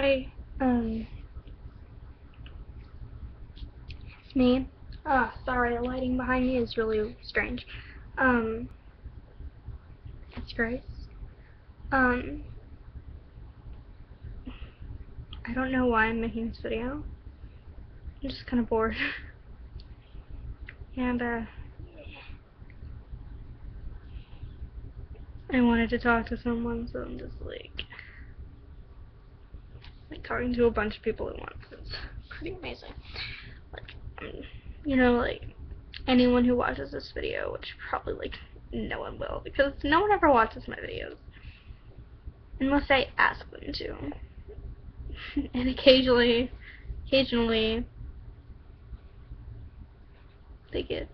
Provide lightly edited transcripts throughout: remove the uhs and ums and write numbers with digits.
Hi, it's me. Sorry, the lighting behind me is really strange. Um, it's Grace. Um, I don't know why I'm making this video. I'm just kind of bored. And, I wanted to talk to someone, so I'm just like talking to a bunch of people at once. It's pretty amazing. Like, like, anyone who watches this video, which probably, like, no one will, because no one ever watches my videos. Unless I ask them to. And occasionally, they get,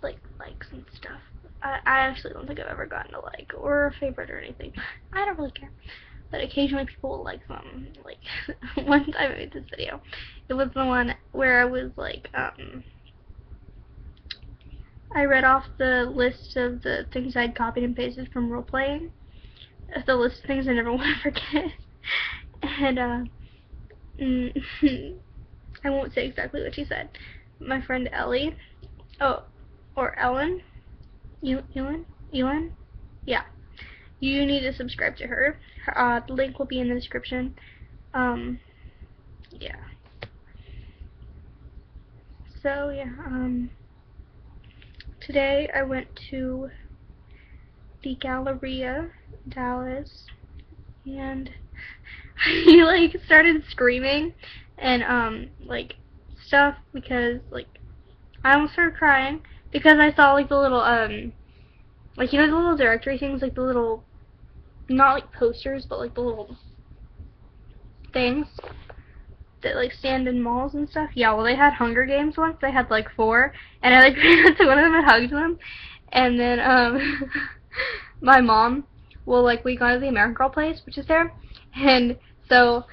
like, likes and stuff. I actually don't think I've ever gotten a like, or a favorite or anything. I don't really care. But occasionally people will like them. Like, once I made this video, it was the one where I was like, I read off the list of the things I'd copied and pasted from role-playing. The list of things I never want to forget. And, I won't say exactly what she said. My friend Ellie, or Ellen, Elin? Yeah. You need to subscribe to her. The link will be in the description. Yeah. So, yeah, today I went to the Galleria, Dallas, and I, like, started screaming and, like, stuff because, like, I almost started crying because I saw, like, the little, like, the little directory things, like, the little, not, like, posters, but, like, the little things that, like, stand in malls and stuff. Yeah, well, they had Hunger Games once. They had, like, 4, and I, like, ran up to one of them and hugged them, and then, my mom, well, like, we got to the American Girl place, which is there, and so,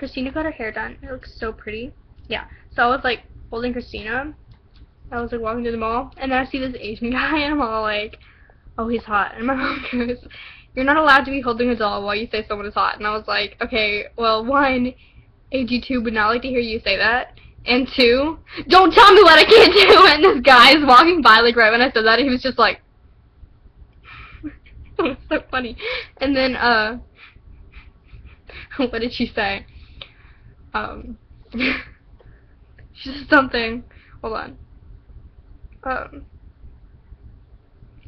Christina got her hair done. It looks so pretty. Yeah, so I was, like, holding Christina. I was, like, walking to the mall, and then I see this Asian guy, and I'm all like, oh, he's hot. And my mom goes, you're not allowed to be holding a doll while you say someone is hot. And I was like, okay, well, 1, AG2 would not like to hear you say that. And 2, don't tell me what I can't do. And this guy is walking by, like, right when I said that, and he was just like, it was so funny. And then, what did she say? She said something, hold on.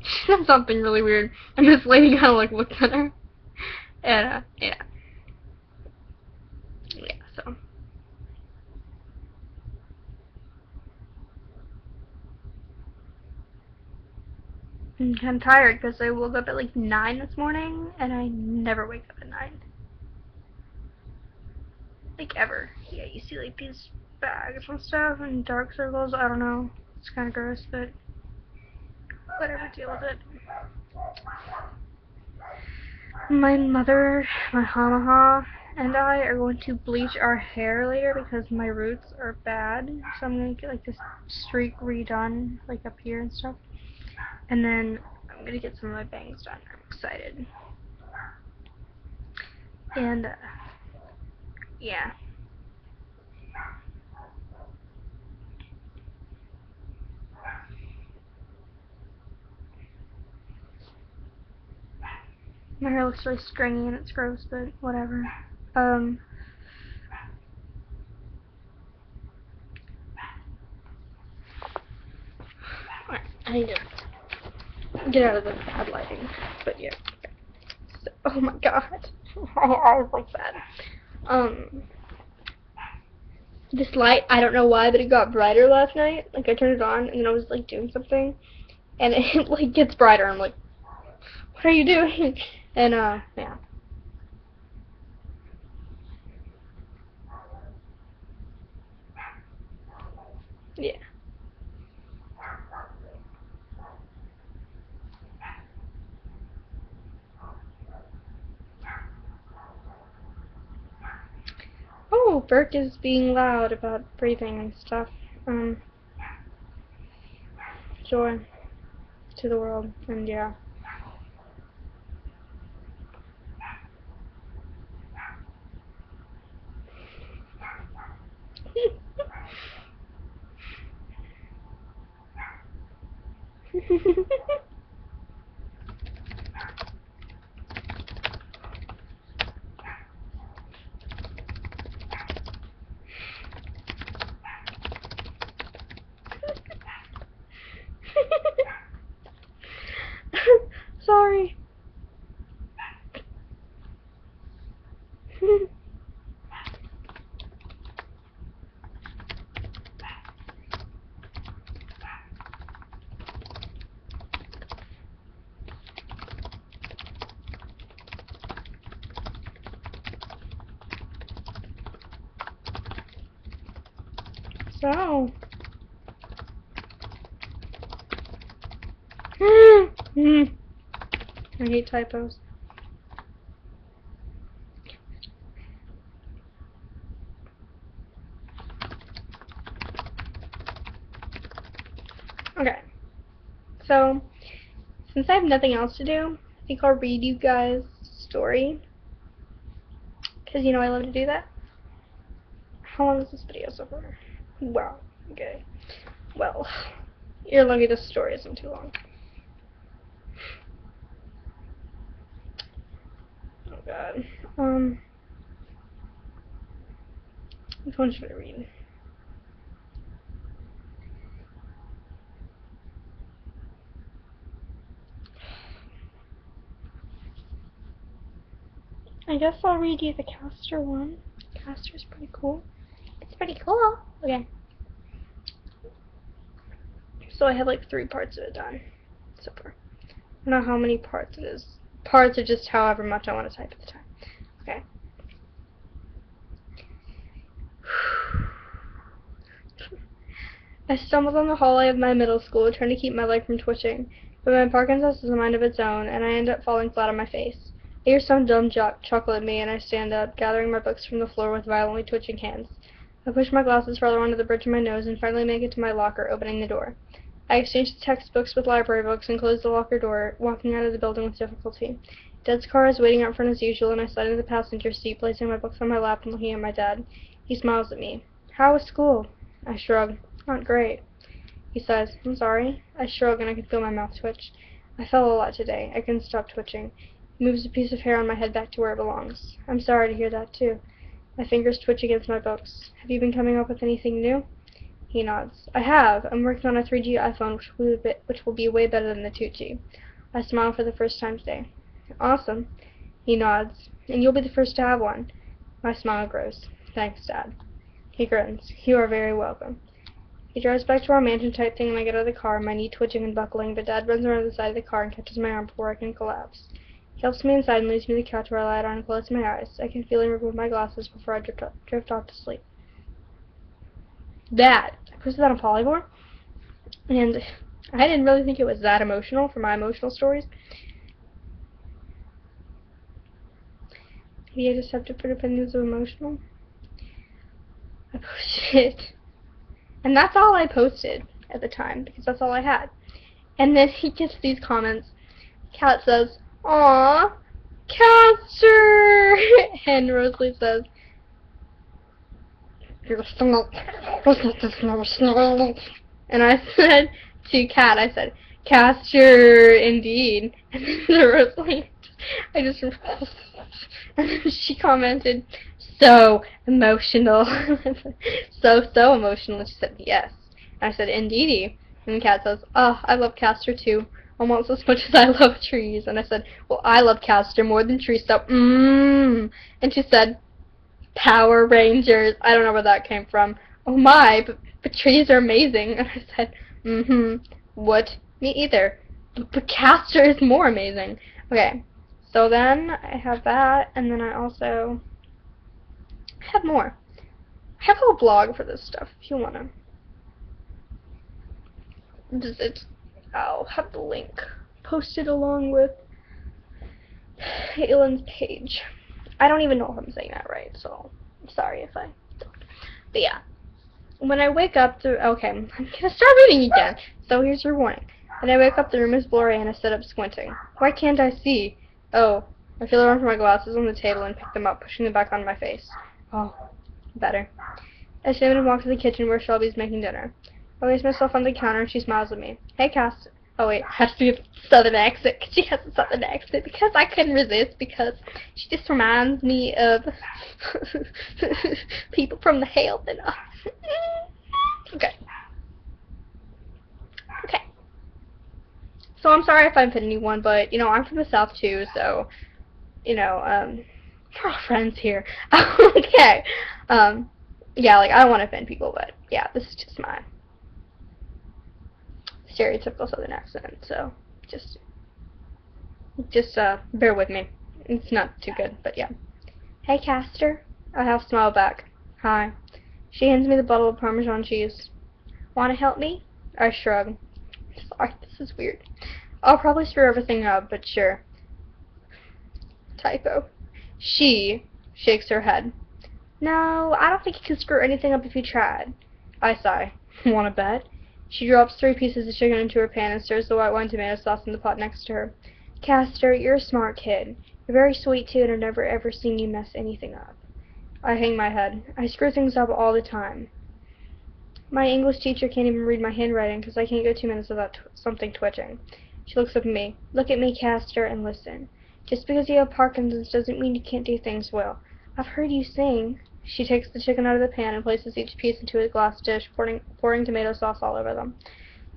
She said something really weird, and this lady kind of, like, looked at her, and, yeah, so, I'm tired, because I woke up at, like, 9 this morning, and I never wake up at 9, like, ever. Yeah, you see, like, these bags and stuff, and dark circles, I don't know, it's kind of gross, but whatever, deal with it. My mother, my Hamaha, and I are going to bleach our hair later because my roots are bad. So I'm going to get, like, this streak redone, like, up here and stuff. And then I'm going to get some of my bangs done. I'm excited. And, yeah. My hair looks really stringy and it's gross, but whatever. Alright, I need to get out of the bad lighting, but yeah. So, oh my god, my eyes look bad. This light, I don't know why, but it got brighter last night. Like, I turned it on, and then I was, like, doing something, and it, like, gets brighter. I'm like, what are you doing? And, yeah. Yeah. Oh, Burke is being loud about breathing and stuff. Joy to the world, and yeah. Sorry. So. I hate typos. Okay. So, since I have nothing else to do, I think I'll read you guys a story. Because, you know, I love to do that. How long is this video so far? Wow. Okay. Well, you're lucky this story isn't too long. Oh god. Which one should I read? I guess I'll read you the Castor one. Castor's pretty cool. It's pretty cool. Okay. So I have like 3 parts of it done so far. I don't know how many parts it is. Parts are just however much I want to type at the time. Okay. I stumbled on the hallway of my middle school, trying to keep my leg from twitching, but my Parkinson's has a mind of its own, and I end up falling flat on my face. I hear some dumb jock chuckle at me, and I stand up, gathering my books from the floor with violently twitching hands. I push my glasses farther onto the bridge of my nose, and finally make it to my locker, opening the door. I exchange the textbooks with library books and close the locker door, walking out of the building with difficulty. Dad's car is waiting out front as usual, and I slide into the passenger seat, placing my books on my lap and looking at my dad. He smiles at me. "How was school?" I shrug. "Not great." He says, "I'm sorry." I shrug, and I can feel my mouth twitch. I fell a lot today. I couldn't stop twitching. He moves a piece of hair on my head back to where it belongs. "I'm sorry to hear that, too." My fingers twitch against my books. "Have you been coming up with anything new?" He nods. "I have. I'm working on a 3G iPhone, which will be way better than the 2G. I smile for the first time today. "Awesome." He nods. "And you'll be the first to have one." My smile grows. "Thanks, Dad." He grins. "You are very welcome." He drives back to our mansion-type thing, and I get out of the car, my knee twitching and buckling, but Dad runs around the side of the car and catches my arm before I can collapse. He helps me inside and leaves me to the couch where I lie down and close my eyes. I can feel him remove my glasses before I drift off to sleep. I posted that on Polybore, and I didn't really think it was that emotional for my emotional stories. Maybe I just have different opinions of emotional. I posted it. And that's all I posted at the time, because that's all I had. And then he gets these comments. Kat says, "Aw, Castor!" And Rosalie says, "You're so And I said to Kat, I said, "Castor, indeed." And then Rosalie, I just, and then she commented, "So emotional." so emotional. And she said, "Yes." And I said, "Indeedy." And Kat says, "Oh, I love Castor too, almost as much as I love trees." And I said, "Well, I love Castor more than trees, so And she said, "Power Rangers." I don't know where that came from. "Oh my, but trees are amazing." And I said, "What? Me either. But Castor is more amazing." Okay, so then I have that, and then I also have more. I have a whole blog for this stuff if you wanna visit. I'll have the link posted along with Aylin's page. I don't even know if I'm saying that right, so I'm sorry if I don't. But yeah, when I wake up, okay, I'm gonna start reading again. So here's your warning. When I wake up, the room is blurry and I sit up squinting. Why can't I see? Oh, I feel around for my glasses on the table and pick them up, pushing them back on my face. Oh, better. I stand and walk to the kitchen where Shelby's making dinner. I place myself on the counter and she smiles at me. "Hey, Cass." Oh wait, has to be a southern accent, because she has a southern accent, because I couldn't resist, because she just reminds me of people from the Help and okay. Okay. So I'm sorry if I offend anyone, but, you know, I'm from the South too, so, you know, we're all friends here. Okay. Yeah, like, I don't want to offend people, but, yeah, this is just my stereotypical southern accent, so just bear with me. It's not too good, but yeah. Hey, Castor. I half smile back. Hi. She hands me the bottle of Parmesan cheese. Want to help me? I shrug. Sorry, this is weird. I'll probably screw everything up, but sure. Typo. She shakes her head. No, I don't think you could screw anything up if you tried. I sigh. Want to bet? She drops 3 pieces of chicken into her pan and stirs the white wine tomato sauce in the pot next to her. Castor, you're a smart kid. You're very sweet too, and I've never ever seen you mess anything up. I hang my head. I screw things up all the time. My English teacher can't even read my handwriting because I can't go 2 minutes without something twitching. She looks up at me. Look at me, Castor, and listen. Just because you have Parkinson's doesn't mean you can't do things well. I've heard you sing. She takes the chicken out of the pan and places each piece into a glass dish, pouring tomato sauce all over them.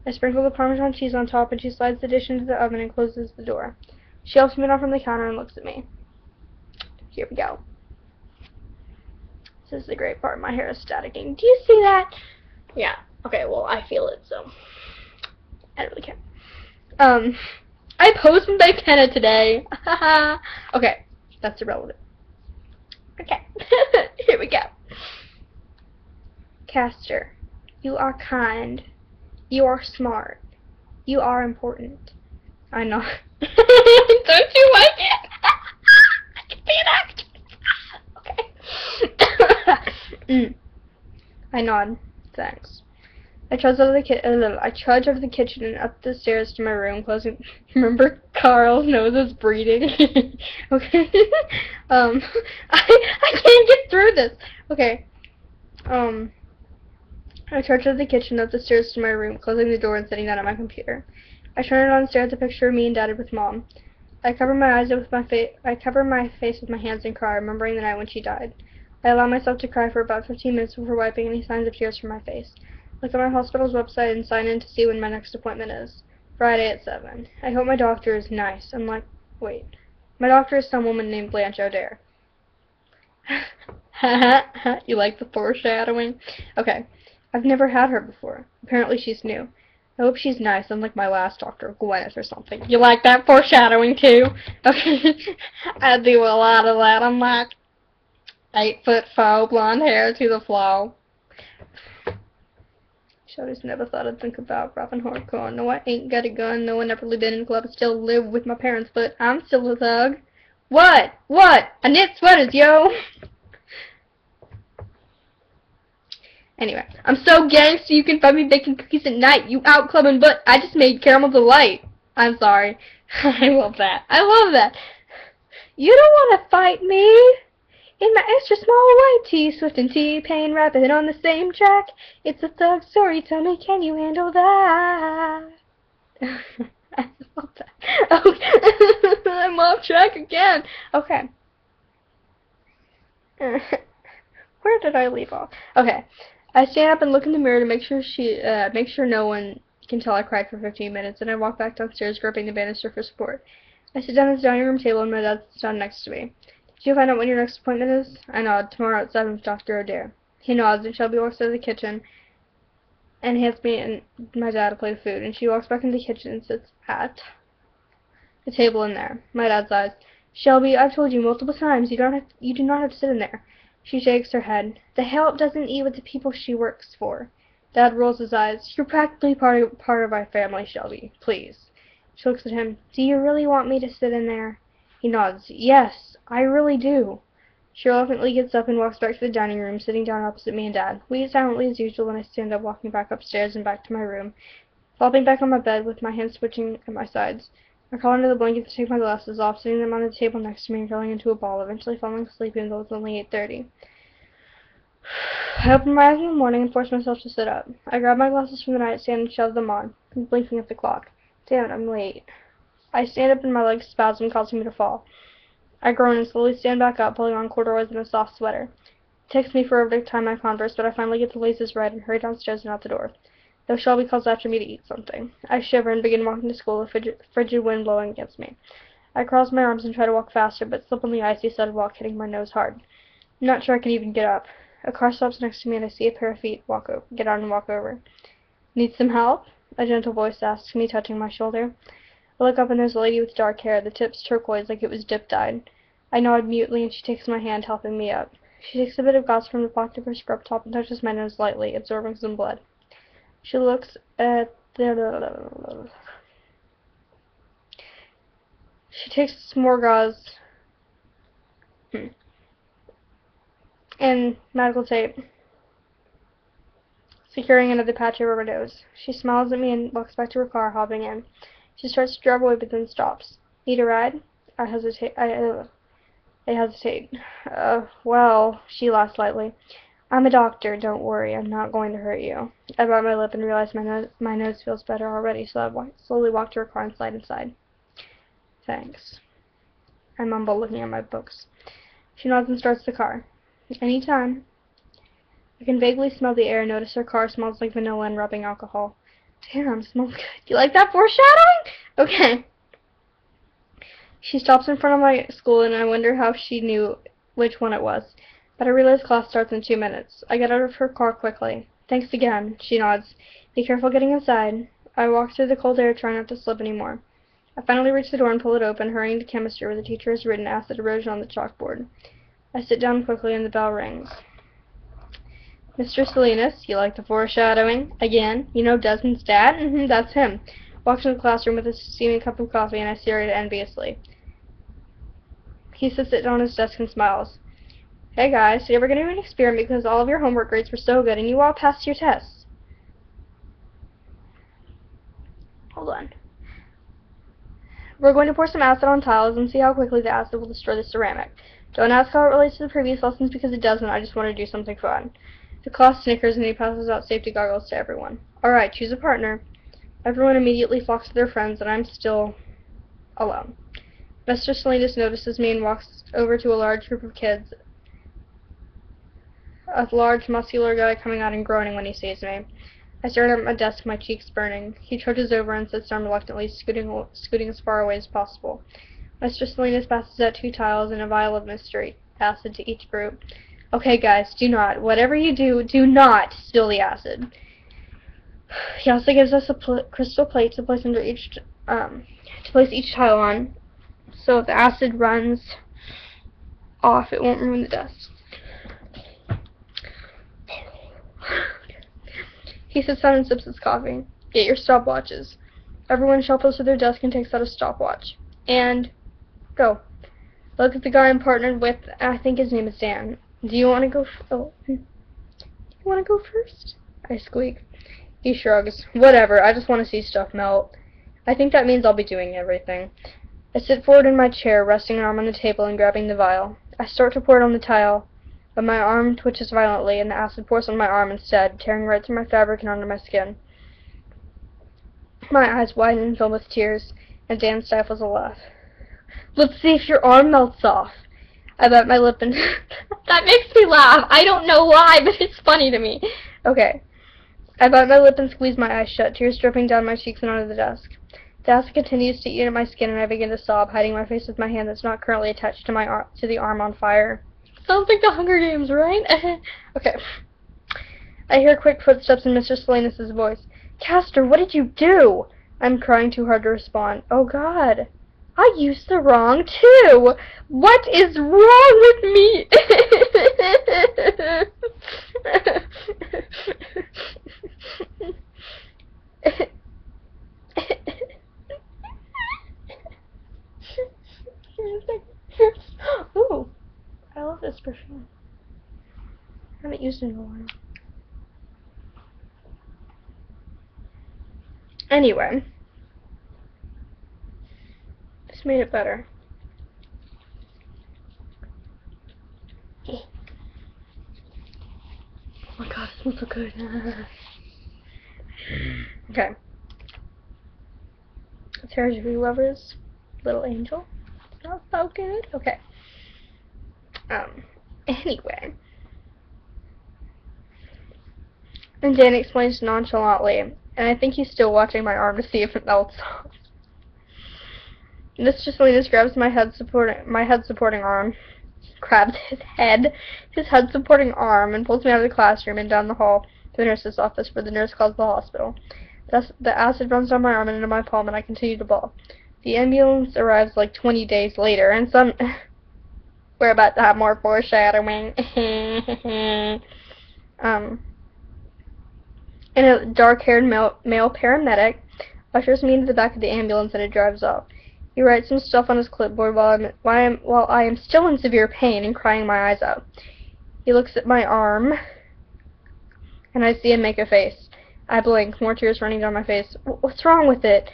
I sprinkle the Parmesan cheese on top, and she slides the dish into the oven and closes the door. She helps me down from the counter and looks at me. Here we go. This is the great part. My hair is staticking. Do you see that? Yeah. Okay, well, I feel it, so I don't really care. I posed my penna today. Okay, that's irrelevant. Okay, here we go. Castor, you are kind. You are smart. You are important. I know. Don't you like it? I can be an actor. Okay. I nod. Thanks. I trudge over the kitchen and up the stairs to my room, closing. Remember, Carl's nose is bleeding. Okay. I can't get through this. Okay. I trudge over the kitchen, up the stairs to my room, closing the door and sitting down at my computer. I turn it on and stare at the picture of me and Dad with Mom. I cover my face with my hands and cry, remembering the night when she died. I allow myself to cry for about 15 minutes before wiping any signs of tears from my face. Look at my hospital's website and sign in to see when my next appointment is. Friday at 7. I hope my doctor is nice, unlike... Wait. My doctor is some woman named Blanche O'Dare. You like the foreshadowing? Okay. I've never had her before. Apparently she's new. I hope she's nice, unlike my last doctor, Gwyneth or something. You like that foreshadowing too? Okay. I do a lot of that. I'm like 8'4", blonde hair to the flow. Shoulders never thought I'd think about rapping hardcore. No, I ain't got a gun. No, I never lived in a club. I still live with my parents, but I'm still a thug. What? What? I knit sweaters, yo! Anyway, I'm so gangsta you can find me baking cookies at night. You out clubbing, but I just made caramel delight. I'm sorry. I love that. I love that. You don't want to fight me. In my extra small white tee, Swift and T-Pain rapping on the same track. It's a thug story, tell me, can you handle that? I love that. Okay. I'm off track again. Okay. Where did I leave off? Okay. I stand up and look in the mirror to make sure no one can tell I cried for 15 minutes, and I walk back downstairs, gripping the banister for support. I sit down at the dining room table, and my dad sits down next to me. Did you find out when your next appointment is? I nod. Tomorrow at 7 with Dr. O'Dare. He nods, and Shelby walks out of the kitchen and hands me and my dad a plate of food, and she walks back into the kitchen and sits at the table in there. My dad sighs. Shelby, I've told you multiple times, you do not have to sit in there. She shakes her head. The Help doesn't eat with the people she works for. Dad rolls his eyes. You're practically part of our family, Shelby. Please. She looks at him. Do you really want me to sit in there? He nods. Yes, I really do. She reluctantly gets up and walks back to the dining room, sitting down opposite me and Dad. We eat silently as usual, and I stand up, walking back upstairs and back to my room, flopping back on my bed with my hands twitching at my sides. I crawl under the blanket to take my glasses off, sitting them on the table next to me and curling into a ball, eventually falling asleep even though it's only 8:30. I open my eyes in the morning and force myself to sit up. I grab my glasses from the nightstand and shove them on, blinking at the clock. Damn it, I'm late. I stand up and my legs spasm, causing me to fall. I groan and slowly stand back up, pulling on corduroys and a soft sweater. It takes me forever to tie my Converse, but I finally get the laces right and hurry downstairs and out the door. Though Shelby calls after me to eat something. I shiver and begin walking to school, a frigid wind blowing against me. I cross my arms and try to walk faster, but slip on the icy sidewalk, hitting my nose hard. I'm not sure I can even get up. A car stops next to me and I see a pair of feet get out and walk over. Need some help? A gentle voice asks me, touching my shoulder. I look up and there's a lady with dark hair, the tips turquoise like it was dip-dyed. I nod mutely and she takes my hand, helping me up. She takes a bit of gauze from the pocket of her scrub top and touches my nose lightly, absorbing some blood. She looks at the... She takes some more gauze and medical tape, securing another patch over my nose. She smiles at me and walks back to her car, hopping in. She starts to drive away but then stops. Need a ride? I hesitate. Well, she laughs lightly. I'm a doctor, don't worry, I'm not going to hurt you. I bite my lip and realize my nose feels better already, so I slowly walk to her car and slide inside. Thanks. I mumble, looking at my books. She nods and starts the car. Any time. I can vaguely smell the air and notice her car smells like vanilla and rubbing alcohol. Damn, smells good. Do you like that foreshadowing? Okay. She stops in front of my school and I wonder how she knew which one it was. But I realize class starts in 2 minutes. I get out of her car quickly. Thanks again, she nods. Be careful getting inside. I walk through the cold air, trying not to slip anymore. I finally reach the door and pull it open, hurrying to chemistry where the teacher has written acid erosion on the chalkboard. I sit down quickly and the bell rings. Mr. Salinas, you like the foreshadowing? Again, you know Desmond's dad? That's him. Walks into the classroom with a steaming cup of coffee and I stare at it enviously. He sits it on his desk and smiles. Hey guys, today we're going to do an experiment because all of your homework grades were so good and you all passed your tests. Hold on. We're going to pour some acid on tiles and see how quickly the acid will destroy the ceramic. Don't ask how it relates to the previous lessons because it doesn't. I just want to do something fun. The class snickers and he passes out safety goggles to everyone. Alright, choose a partner. Everyone immediately flocks to their friends and I'm still alone. Mr. Salinas notices me and walks over to a large group of kids. A large, muscular guy coming out and groaning when he sees me. I stare at my desk, my cheeks burning. He trudges over and sits down reluctantly, scooting as far away as possible. Mr. Salinas passes out 2 tiles and a vial of mystery acid to each group. Okay, guys, whatever you do, do not spill the acid. He also gives us a crystal plate to place under each, each tile on, so if the acid runs off, it won't ruin the desk. He sits down and sips his coffee. Get your stopwatches. Everyone shuffles to their desk and takes out a stopwatch. And go. Look at the guy I'm partnered with. I think his name is Dan. Do you want to go? You want to go first? I squeak. He shrugs. Whatever. I just want to see stuff melt. I think that means I'll be doing everything. I sit forward in my chair, resting an arm on the table and grabbing the vial. I start to pour it on the tile, but my arm twitches violently and the acid pours on my arm instead, tearing right through my fabric and under my skin. My eyes widen and fill with tears, and Dan stifles a laugh. Let's see if your arm melts off. I bite my lip and that makes me laugh. I don't know why, but it's funny to me. Okay. I bite my lip and squeeze my eyes shut, tears dripping down my cheeks and onto the desk. The acid continues to eat at my skin and I begin to sob, hiding my face with my hand that's not currently attached to the arm on fire. Sounds like the Hunger Games, right? Okay. I hear quick footsteps in Mr. Salinas' voice. Castor, what did you do? I'm crying too hard to respond. Oh God. I used the wrong too. What is wrong with me? Ooh, I love this perfume. I haven't used it in a while. Anyway, this made it better. Oh my God, it smells so good. Okay. Sarah's View Lovers, Little Angel. Not so good. Okay. Anyway. And Dan explains nonchalantly, and I think he's still watching my arm to see if it melts off. Mr. Salinas grabs my head supporting arm, grabs his head supporting arm, and pulls me out of the classroom and down the hall to the nurse's office, where the nurse calls the hospital. The acid runs down my arm and into my palm, and I continue to bawl. The ambulance arrives like 20 days later, and we're about to have more foreshadowing. And a dark-haired male paramedic ushers me into the back of the ambulance, and it drives off. He writes some stuff on his clipboard while I am still in severe pain and crying my eyes out. He looks at my arm, and I see him make a face. I blink, more tears running down my face. What's wrong with it?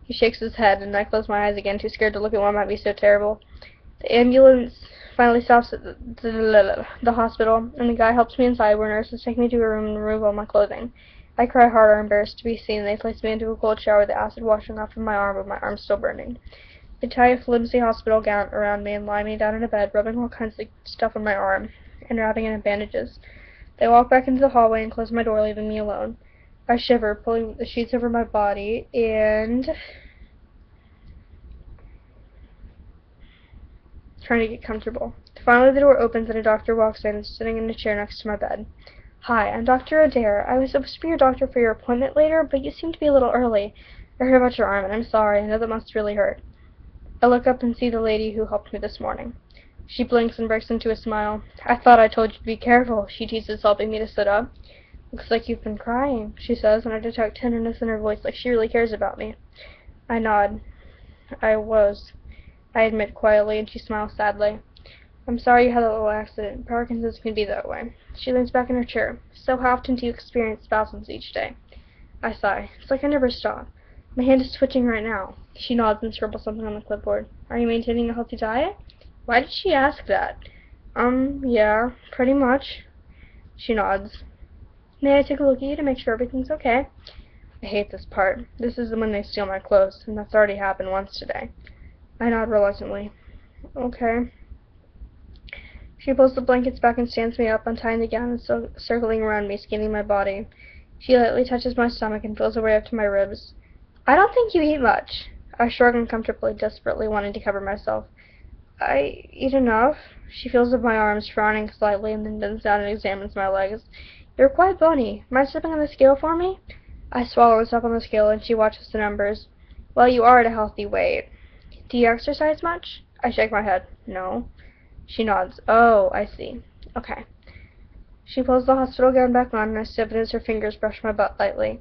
He shakes his head, and I close my eyes again, too scared to look at what might be so terrible. The ambulance finally stops at the hospital, and the guy helps me inside, where nurses take me to a room and remove all my clothing. I cry harder, embarrassed to be seen, and they place me into a cold shower with the acid washing off of my arm, but my arm's still burning. They tie a flimsy hospital gown around me and lie me down in a bed, rubbing all kinds of stuff on my arm and wrapping it in bandages. They walk back into the hallway and close my door, leaving me alone. I shiver, pulling the sheets over my body, and trying to get comfortable. Finally, the door opens and a doctor walks in, sitting in a chair next to my bed. Hi, I'm Dr. Adair. I was supposed to be your doctor for your appointment later, but you seem to be a little early. I heard about your arm, and I'm sorry. I know that must really hurt. I look up and see the lady who helped me this morning. She blinks and breaks into a smile. I thought I told you to be careful, she teases, helping me to sit up. Looks like you've been crying, she says, and I detect tenderness in her voice, like she really cares about me. I nod. I admit quietly, and she smiles sadly. I'm sorry you had a little accident. Parkinson's can be that way. She leans back in her chair. So how often do you experience spasms each day? I sigh. It's like I never stop. My hand is twitching right now. She nods and scribbles something on the clipboard. Are you maintaining a healthy diet? Why did she ask that? Yeah, pretty much. She nods. May I take a look at you to make sure everything's okay? I hate this part. This is when they steal my clothes, and that's already happened once today. I nod reluctantly. Okay. She pulls the blankets back and stands me up, untying the gown and circling around me, scanning my body. She lightly touches my stomach and feels her way up to my ribs. I don't think you eat much. I shrug uncomfortably, desperately wanting to cover myself. I eat enough. She feels of my arms, frowning slightly, and then bends down and examines my legs. You're quite bony. Mind stepping on the scale for me? I swallow and step on the scale, and she watches the numbers. Well, you are at a healthy weight. Do you exercise much? I shake my head. No. She nods. Oh, I see. Okay. She pulls the hospital gown back on, and I step in as her fingers brush my butt lightly.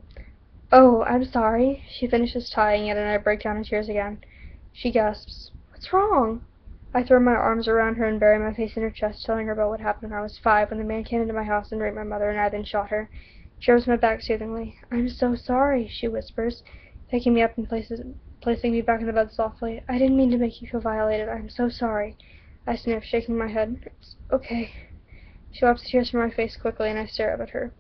Oh, I'm sorry. She finishes tying it, and I break down in tears again. She gasps. What's wrong? I throw my arms around her and bury my face in her chest, telling her about what happened when I was 5, when the man came into my house and raped my mother, and I then shot her. She rubs my back soothingly. I'm so sorry, she whispers, picking me up and placing me back in the bed softly. I didn't mean to make you feel violated. I'm so sorry. I sniff, shaking my head. It's okay. She wipes the tears from my face quickly, and I stare up at her.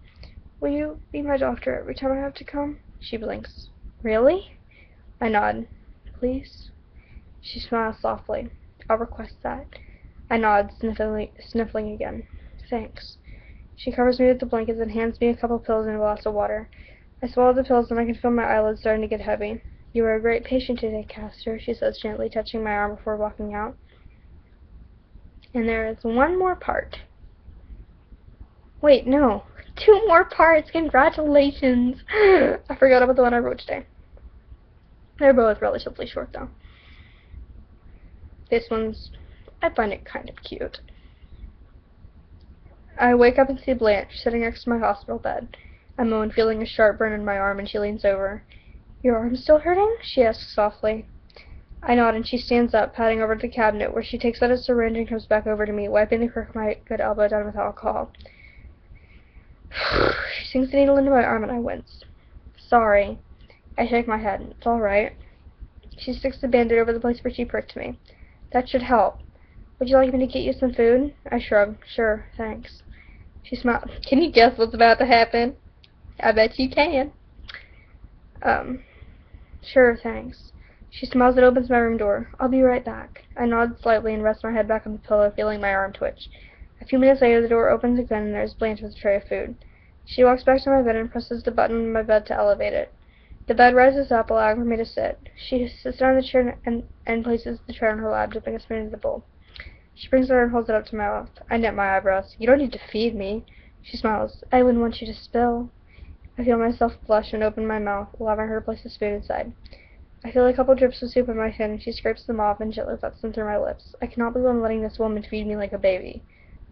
Will you be my doctor every time I have to come? She blinks. Really? I nod. Please? She smiles softly. I'll request that. I nod, sniffling again. Thanks. She covers me with the blankets and hands me a couple pills and a glass of water. I swallow the pills, and I can feel my eyelids starting to get heavy. You are a great patient today, Castor, she says gently, touching my arm before walking out. And there is one more part. Wait, no. 2 more parts. Congratulations. I forgot about the one I wrote today. They're both relatively short, though. This one's, I find it kind of cute. I wake up and see Blanche sitting next to my hospital bed. I moan, feeling a sharp burn in my arm, and she leans over. Your arm still hurting? She asks softly. I nod, and she stands up, padding over to the cabinet, where she takes out a syringe and comes back over to me, wiping the crook of my good elbow down with alcohol. She sinks the needle into my arm, and I wince. Sorry. I shake my head. It's all right. She sticks the band-aid over the place where she pricked me. That should help. Would you like me to get you some food? I shrug. Sure, thanks. She smiles. Can you guess what's about to happen? I bet you can. Sure, thanks. She smiles and opens my room door. I'll be right back. I nod slightly and rest my head back on the pillow, feeling my arm twitch. A few minutes later, the door opens again, and there's Blanche with a tray of food. She walks back to my bed and presses the button on my bed to elevate it. The bed rises up, allowing for me to sit. She sits down in the chair and places the tray on her lap, dipping a spoon into the bowl. She brings it over and holds it up to my mouth. I knit my eyebrows. You don't need to feed me. She smiles. I wouldn't want you to spill. I feel myself blush and open my mouth, allowing her to place the spoon inside. I feel a couple drips of soup on my chin, and she scrapes them off and gently lets them through my lips. I cannot believe I'm letting this woman feed me like a baby.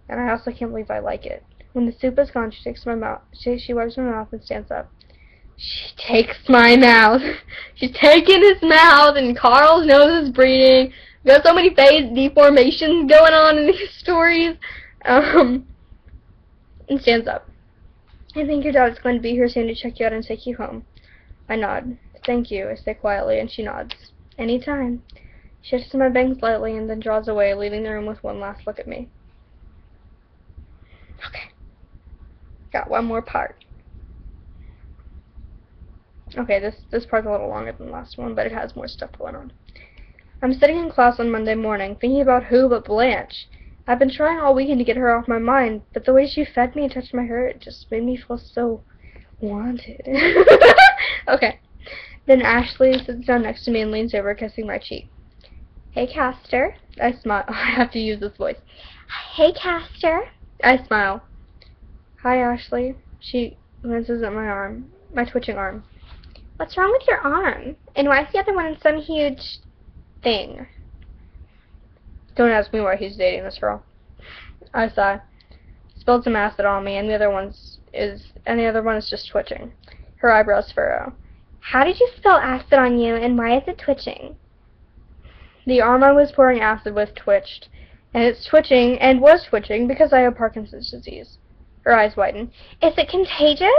And I also can't believe I like it. When the soup is gone, she takes my mouth. She wipes my mouth and stands up. She takes my mouth. She's taking his mouth, and Carl's nose is bleeding. We got so many phase deformations going on in these stories. And stands up. I think your dad is going to be here soon to check you out and take you home. I nod. Thank you, I say quietly, and she nods. Any time. She shifts my bangs lightly and then draws away, leaving the room with one last look at me. Okay. Got one more part. Okay, this part's a little longer than the last one, but it has more stuff going on. I'm sitting in class on Monday morning, thinking about who but Blanche. I've been trying all weekend to get her off my mind, but the way she fed me and touched my hair, it just made me feel so wanted. Okay. Then Ashley sits down next to me and leans over, kissing my cheek. Hey, Castor. I smile. I have to use this voice. Hey, Castor. I smile. Hi, Ashley. She glances at my arm, my twitching arm. What's wrong with your arm? And why is the other one in some huge thing? Don't ask me why he's dating this girl. I sigh. Spilled some acid on me, and the other one is just twitching. Her eyebrows furrow. How did you spill acid on you, and why is it twitching? The arm I was pouring acid with twitched, and it's twitching, and was twitching, because I have Parkinson's disease. Her eyes widen. Is it contagious?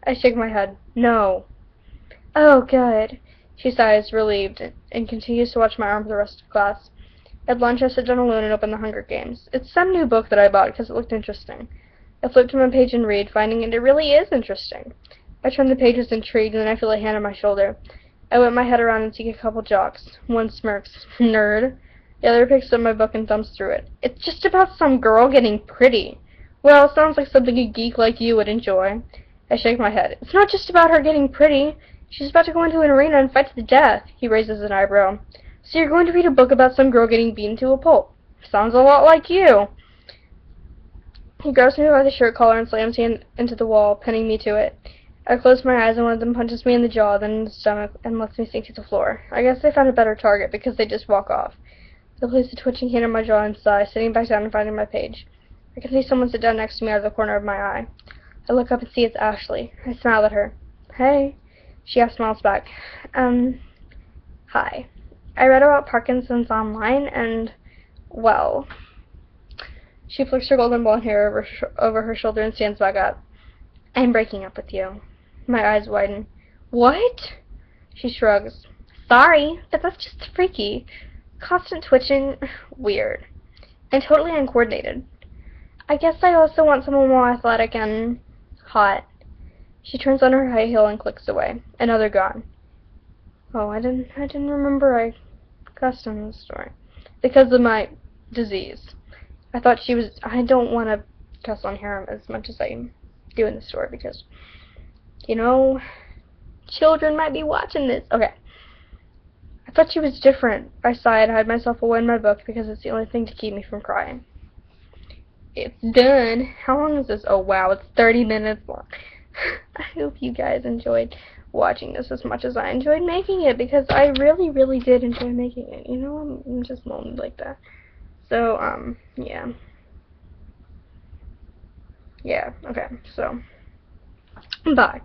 I shake my head. No. Oh, good. She sighs, relieved, and continues to watch my arm for the rest of class. At lunch, I sit down alone and open The Hunger Games. It's some new book that I bought because it looked interesting. I flip to my page and read, finding it really is interesting. I turn the pages intrigued, and then I feel a hand on my shoulder. I whip my head around and seek a couple jocks. One smirks. Nerd. The other picks up my book and thumbs through it. It's just about some girl getting pretty. Well, sounds like something a geek like you would enjoy. I shake my head. It's not just about her getting pretty. She's about to go into an arena and fight to the death. He raises an eyebrow. So you're going to read a book about some girl getting beaten to a pulp. Sounds a lot like you. He grabs me by the shirt collar and slams me into the wall, pinning me to it. I close my eyes and one of them punches me in the jaw, then in the stomach, and lets me sink to the floor. I guess they found a better target because they just walk off. I place a twitching hand on my jaw and sigh, sitting back down and finding my page. I can see someone sit down next to me out of the corner of my eye. I look up and see it's Ashley. I smile at her. Hey. She half smiles back. Hi. I read about Parkinson's online, and, well... She flicks her golden blonde hair over her shoulder and stands back up. I'm breaking up with you. My eyes widen. What? She shrugs. Sorry, but that's just freaky. Constant twitching. Weird. And totally uncoordinated. I guess I also want someone more athletic and hot. She turns on her high heel and clicks away. Another gone. Oh, I didn't remember I cussed in the story. Because of my disease. I thought she was... I don't want to cuss on here as much as I do in the story because, you know, children might be watching this. Okay. I thought she was different. I sighed, hide myself away in my book because it's the only thing to keep me from crying. It's done. How long is this? Oh, wow. It's 30 minutes long. I hope you guys enjoyed watching this as much as I enjoyed making it because I really, really did enjoy making it. You know, I'm just lonely like that. So, yeah. Yeah, okay, so, bye.